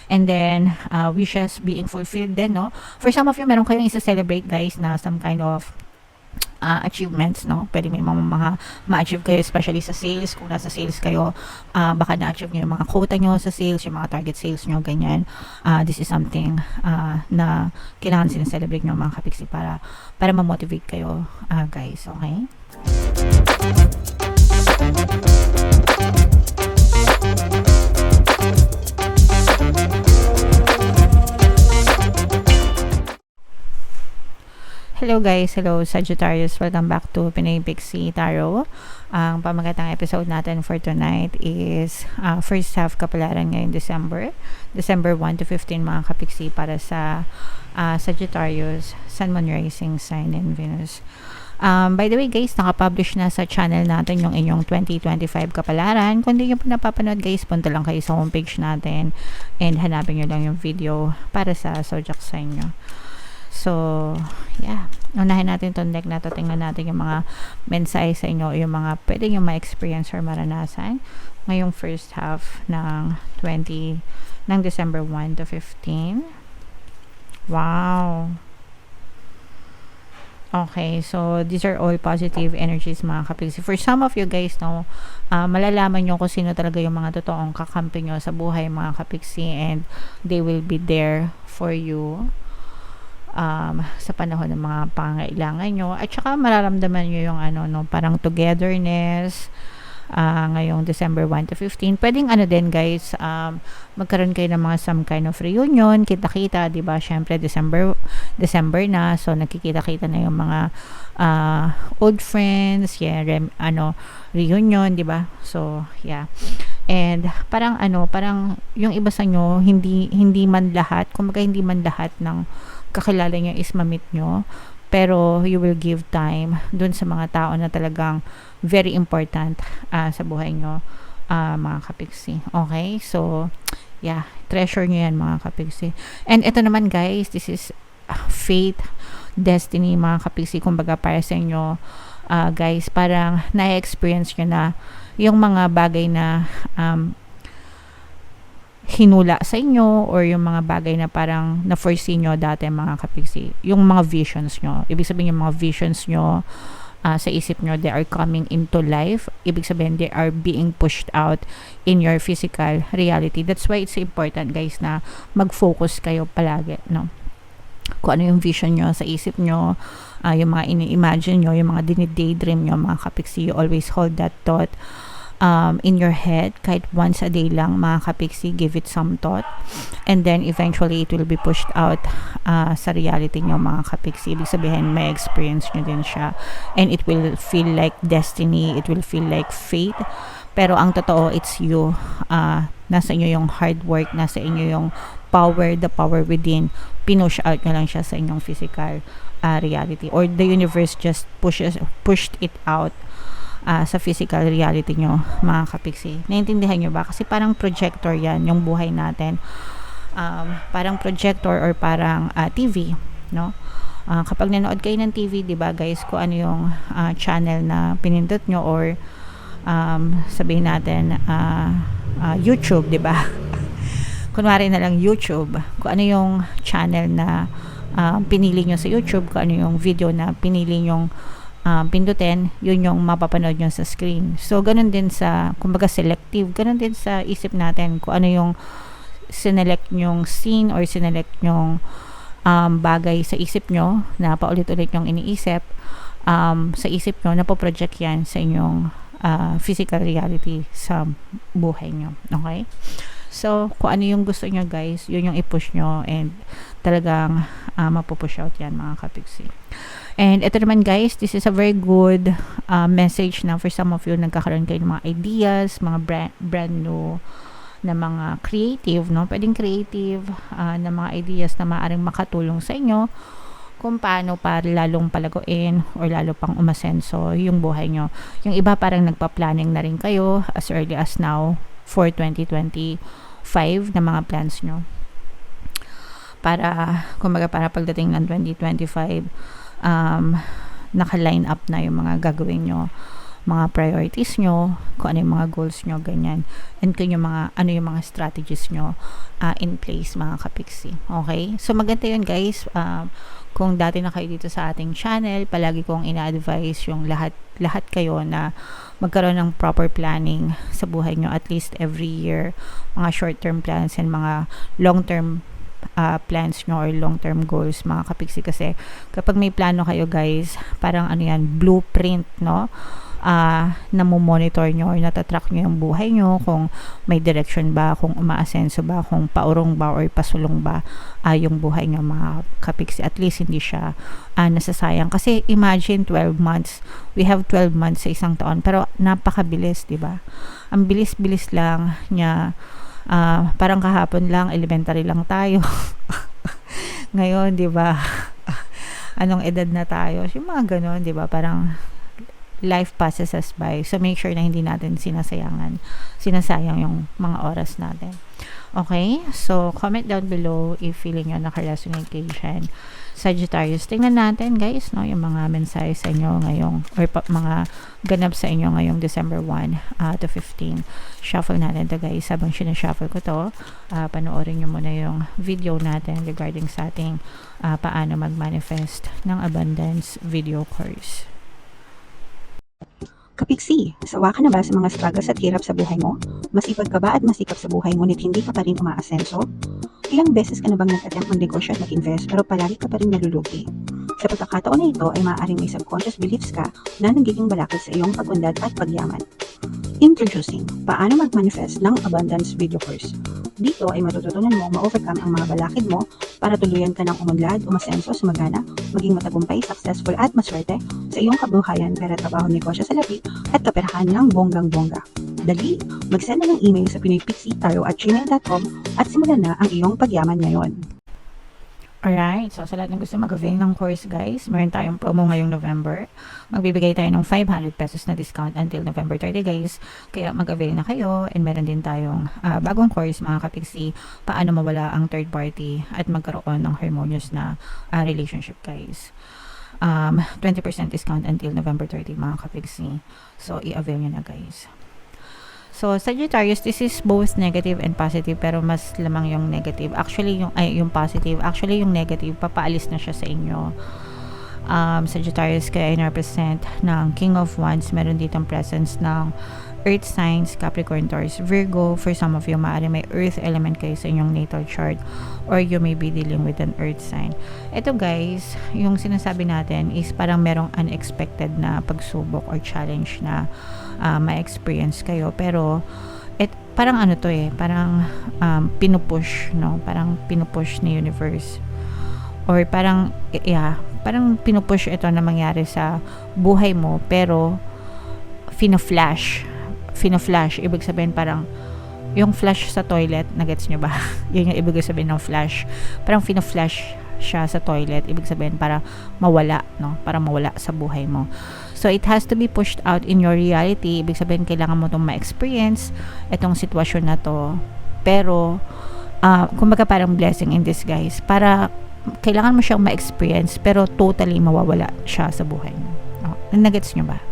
and then wishes being fulfilled din, no? For some of you, meron kayong isa-celebrate, guys, na some kind of achievements, no? Pwede may mga ma-achieve kayo, especially sa sales. Kung nasa sales kayo, baka na-achieve nyo yung mga quota nyo sa sales, yung mga target sales nyo, ganyan. This is something na kailangan sineselebrate nyo, mga kapiksi, para ma-motivate kayo, guys. Okay? Hello guys, hello Sagittarius, welcome back to Pinoy Pixie Tarot. Ang pamagatang episode natin for tonight is first half kapalaran ngayong December 1 to 15 mga kapiksi para sa Sagittarius, Sun, Moon, Rising Sign, and Venus. By the way guys, nakapublish na sa channel natin yung inyong 2025 kapalaran. Kung hindi nyo po napapanood guys, punta lang kayo sa homepage natin and hanapin nyo lang yung video para sa zodiac sign nyo. So, yeah. Unahin natin itong deck na to. Tingnan natin yung mga mensahe sa inyo, yung mga pwede nyo ma-experience or maranasan ngayong first half ng December 1 to 15. Wow. Okay, so these are all positive energies mga kapiksi. For some of you guys, no, malalaman nyo kung sino talaga yung mga totoong kakampi nyo sa buhay mga kapiksi, and they will be there for you sa panahon ng mga pangailangan nyo, at saka mararamdaman nyo yung parang togetherness ngayong December 1 to 15. Pwedeng din guys, magkaroon kayo ng mga some kind of reunion, kita-kita, diba? Syempre December na, so nagkikita-kita na yung mga old friends, yeah, reunion, diba? So yeah, and parang yung iba sa nyo, hindi man lahat, kumbaga hindi man lahat ng kakilala nyo is mamit nyo, pero you will give time dun sa mga tao na talagang very important sa buhay nyo, mga kapiksi. Okay, so yeah, treasure nyo yan mga kapiksi. And ito naman guys, this is fate, destiny mga kapiksi. Kumbaga para sa inyo guys, parang na-experience nyo na yung mga bagay na hinula sa inyo, or yung mga bagay na parang na-foresee nyo dati mga kapiksi, yung mga visions nyo. Ibig sabihin yung mga visions nyo sa isip nyo, they are coming into life. Ibig sabihin they are being pushed out in your physical reality. That's why it's important guys na mag-focus kayo palagi, no? Kung ano yung vision nyo sa isip nyo, yung mga ini-imagine nyo, yung mga dinidaydream nyo mga kapiksi, you always hold that thought in your head, kahit once a day lang mga kapiksi, give it some thought, and then eventually it will be pushed out sa reality nyo mga kapiksi. Ibig sabihin may experience nyo din siya, and it will feel like destiny, it will feel like fate, pero ang totoo, it's you. Nasa inyo yung hard work, nasa inyo yung power, the power within. Pinush out nyo lang siya sa inyong physical reality, or the universe just pushed it out sa physical reality nyo mga kapiksi. Naintindihan nyo ba? Kasi parang projector yan yung buhay natin, parang projector or parang TV, no? Kapag nanood kayo ng TV, diba guys, kung ano yung channel na pinindot nyo, or sabihin natin YouTube, diba? Kunwari na lang YouTube, kung ano yung channel na pinili nyo sa YouTube, kung ano yung video na pinili nyong pindutin, yun yung mapapanood nyo sa screen. So, ganun din sa, kumbaga selective, ganun din sa isip natin, kung ano yung sinelect nyong scene or sinelect nyong bagay sa isip nyo, na paulit-ulit nyong iniisip, sa isip nyo, napoproject yan sa inyong physical reality sa buhay nyo. Okay? So, kung ano yung gusto nyo guys, yun yung i-push nyo, and talagang mapupush out yan mga kapiksi. And ito naman guys, this is a very good message na for some of you, nagkakaroon kayo ng mga ideas, mga brand new na mga creative, no? Pwedeng creative na mga ideas na maaaring makatulong sa inyo kung paano para lalong palaguin or lalo pang umasenso yung buhay nyo. Yung iba parang nagpa-planning na rin kayo as early as now for 2025 na mga plans nyo. Para, kumbaga para pagdating ng 2025, naka-line up na yung mga gagawin nyo mga priorities nyo, kung ano yung mga goals nyo, ganyan. And kung yung mga, ano yung mga strategies nyo in place, mga kapiksi. Okay? So, maganda yun, guys. Kung dati na kayo dito sa ating channel, palagi kong ina-advise yung lahat kayo na magkaroon ng proper planning sa buhay nyo, at least every year, mga short-term plans and mga long-term plans nyo or long-term goals, mga kapiksi. Kasi kapag may plano kayo, guys, parang ano yan, blueprint, no? Namomonitor nyo or natatrack nyo yung buhay nyo, kung may direction ba, kung umaasenso ba, kung paurong ba or pasulong ba yung buhay nyo, mga kapiksi. At least hindi siya nasasayang. Kasi imagine 12 months, we have 12 months sa isang taon, pero napakabilis, diba? Ang bilis-bilis lang niya. Parang kahapon lang, elementary lang tayo. Ngayon, diba? Anong edad na tayo? Yung mga ganon, diba? Parang life passes us by. So, make sure na hindi natin sinasayang yung mga oras natin. Okay? So, comment down below if feeling nyo naka-resonate kayo dyan. Sagittarius, tingnan natin, guys, no, yung mga mensahe sa inyo ngayong, or mga ganap sa inyo ngayong December 1 to 15. Shuffle natin to, guys. Habang sinashuffle ko to, panoorin nyo muna yung video natin regarding sa ating paano mag-manifest ng abundance video course. Kapiksi, sawa ka na ba sa mga struggles at hirap sa buhay mo? Masipag ka ba at masikap sa buhay ngunit hindi ka pa rin umaasenso? Ilang beses ka na bang nag-attempt mag-negosyo at mag-invest pero palagi ka pa rin nalulugi? Sa pagkakataon na ito ay maaaring may subconscious beliefs ka na nagiging balakid sa iyong pag-unlad at pagyaman. Introducing, paano mag-manifest ng abundance video course. Dito ay matututunan mo ma-overcome ang mga balakid mo para tuluyan ka ng umunlad, umasenso, sumagana, maging matagumpay, successful at maswerte sa iyong kabuhayan, pera, trabaho, negosyo sa labi at kaperahan ng bonggang-bongga. Dali, mag-send na ng email sa pinoypixie@gmail.com at simulan na ang iyong pagyaman ngayon. Alright, so sa lahat ng gusto mag-avail ng course, guys, meron tayong promo ngayong November. Magbibigay tayo ng 500 pesos na discount until November 30, guys. Kaya mag-avail na kayo, and meron din tayong bagong course, mga kapiksi, paano mawala ang third party at magkaroon ng harmonious na relationship, guys. 20% discount until November 30, mga kapiksi. So, i-avail nyo na, guys. So, Sagittarius, this is both negative and positive, pero mas lamang yung negative. Actually, yung positive. Actually, yung negative, papaalis na siya sa inyo. Sagittarius, kaya in-represent ng King of Wands. Meron ditong presence ng Earth signs, Capricorn, Taurus, Virgo. For some of you, maaari may Earth element kayo sa inyong natal chart, or you may be dealing with an Earth sign. Ito, guys, yung sinasabi natin is parang merong unexpected na pagsubok or challenge na ma-experience kayo, pero parang ano to parang pinupush, no? Parang pinupush ni universe, or parang parang pinupush ito na mangyari sa buhay mo, pero fina-flash, ibig sabihin parang yung flash sa toilet, nagets nyo ba? Yun yung ibig sabihin ng flash, parang fina-flash siya sa toilet, ibig sabihin para mawala, no? Para mawala sa buhay mo. So, it has to be pushed out in your reality. Ibig sabihin, kailangan mo itong ma-experience itong sitwasyon na to. Pero, kumbaga parang blessing in disguise. Para, kailangan mo siyang ma-experience, pero totally mawawala siya sa buhay mo. No? Nagets nyo ba?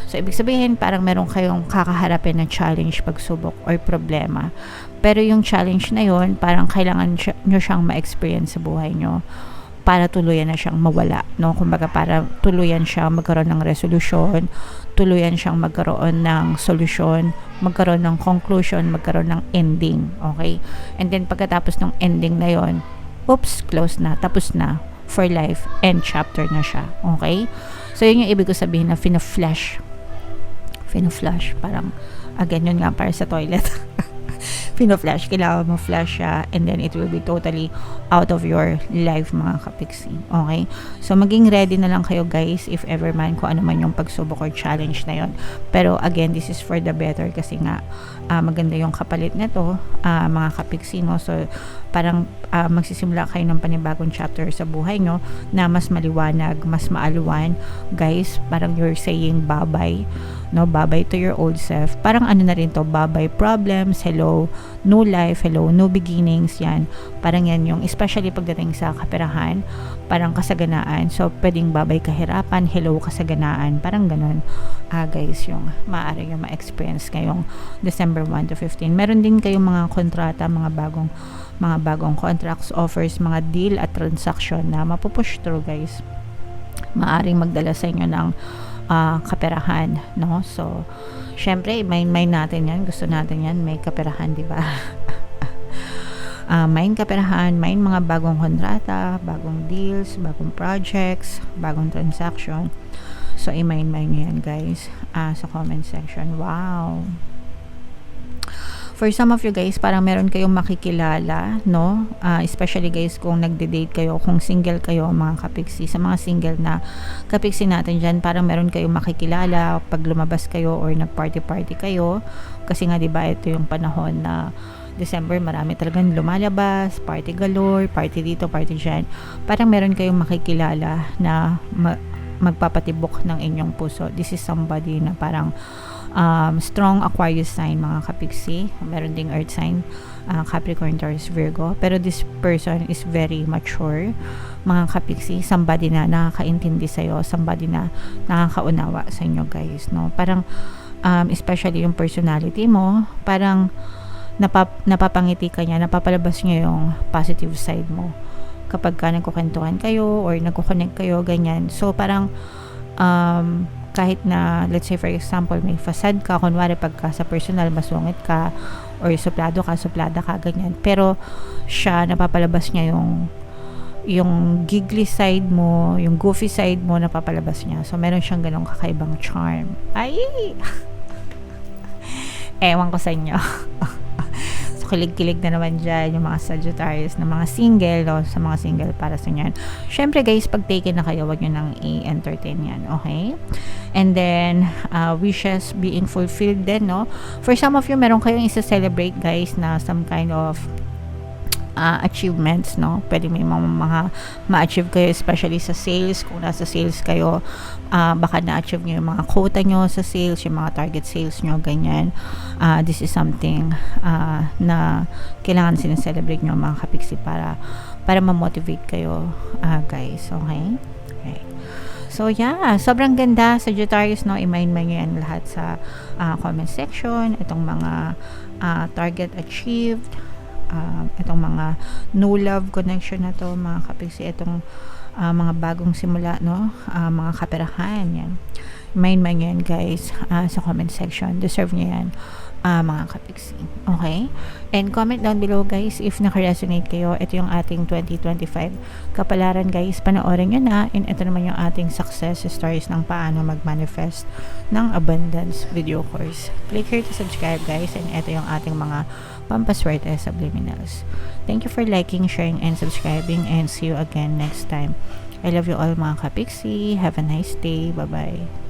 So, ibig sabihin, parang meron kayong kakaharapin na challenge, pagsubok, or problema. Pero yung challenge na yon, parang kailangan nyo siyang ma-experience sa buhay nyo para tuluyan na siyang mawala, no? Kumbaga para tuluyan siyang magkaroon ng resolution, tuluyan siyang magkaroon ng solusyon, magkaroon ng conclusion, magkaroon ng ending, okay? And then pagkatapos ng ending na yon, oops, close na, tapos na, for life, end chapter na siya, okay? So yun yung ibig ko sabihin na fina-flash, parang, again, yun nga para sa toilet. Pino-flash, kailangan mo flash siya, and then it will be totally out of your life, mga kapiksi. Okay? So, maging ready na lang kayo, guys, if ever man, kung ano man yung pagsubok or challenge na yon. Pero, again, this is for the better kasi nga, maganda yung kapalit nito, mga kapiksi, no? So, parang magsisimula kayo ng panibagong chapter sa buhay nyo na mas maliwanag, mas maaluwan. Guys, parang you're saying bye-bye, no? Bye-bye to your old self. Parang ano na rin to, bye-bye problems, hello new life, hello, new beginnings, yan. Parang yan yung, especially pagdating sa kaperahan, parang kasaganaan. So, pwedeng babay kahirapan, hello, kasaganaan. Parang ganun, guys, yung maaari yung ma-experience ngayong December 1 to 15. Meron din kayong mga kontrata, mga bagong contracts, offers, mga deal at transaction na mapupush through, guys. Maaring magdala sa inyo ng kaperahan, no? So, syempre, main natin yan. Gusto natin yan, may kaperahan, di ba? Main kaperahan, main mga bagong kontrata, bagong deals, bagong projects, bagong transaction. So, i-main nyo yan, guys, sa comment section. Wow! For some of you guys, parang meron kayong makikilala, no? Especially guys, kung nagde-date kayo, kung single kayo, mga kapiksi, sa mga single na kapiksi natin dyan, parang meron kayong makikilala pag lumabas kayo or nag-party-party kayo. Kasi nga, diba, ito yung panahon na December, marami talagang lumalabas, party galore, party dito, party dyan. Parang meron kayong makikilala na magpapatibok ng inyong puso. This is somebody na parang strong Aquarius sign, mga kapiksi. Meron ding earth sign, Capricorn, Taurus, Virgo. Pero this person is very mature, mga kapiksi. Somebody na nakakaintindi sa'yo, somebody na nakakaunawa sa inyo, guys, no? Parang especially yung personality mo, parang napapangiti ka niya, napapalabas niya yung positive side mo kapag ka nagkukwentuhan kayo or nagkukonect kayo, ganyan. So parang kahit na, let's say for example, may facade ka, kunwari pagka sa personal masungit ka or suplada ka, ganyan. Pero siya, napapalabas niya yung giggly side mo, yung goofy side mo, napapalabas niya. So meron siyang ganong kakaibang charm. Ay! Ewan ko sa inyo. Kilig-kilig na naman dyan yung mga Sagittarius na mga single, o sa mga single para sa inyo. Syempre guys, pag taken na kayo, wag nyo nang i-entertain yan, okay? And then, wishes being fulfilled din, no? For some of you, meron kayong isa-celebrate, guys, na some kind of achievements, no? Pwede may mga ma-achieve kayo, especially sa sales. Kung nasa sales kayo, baka na-achieve nyo yung mga quota nyo sa sales, yung mga target sales nyo, ganyan. This is something na kailangan sineselebrate nyo, mga kapiksi, para ma-motivate kayo, guys, okay? Okay. So, yeah, sobrang ganda, Sagittarius, no? I-mind nyo yan lahat sa comment section. Itong mga target achieved, itong mga no love connection na to, mga kapiksi, itong mga bagong simula, no? Mga kaperahan, yan. Mind yan, guys, sa comment section. Deserve nyo yan, mga kapiksi. Okay? And comment down below, guys, if naka-resonate kayo. Ito yung ating 2025 kapalaran, guys. Panoorin nyo na. And ito naman yung ating success stories ng paano mag-manifest ng abundance video course. Click here to subscribe, guys. And ito yung ating mga pampaswerte subliminals. Thank you for liking, sharing, and subscribing. And see you again next time. I love you all, mga kapiksi. Have a nice day. Bye-bye.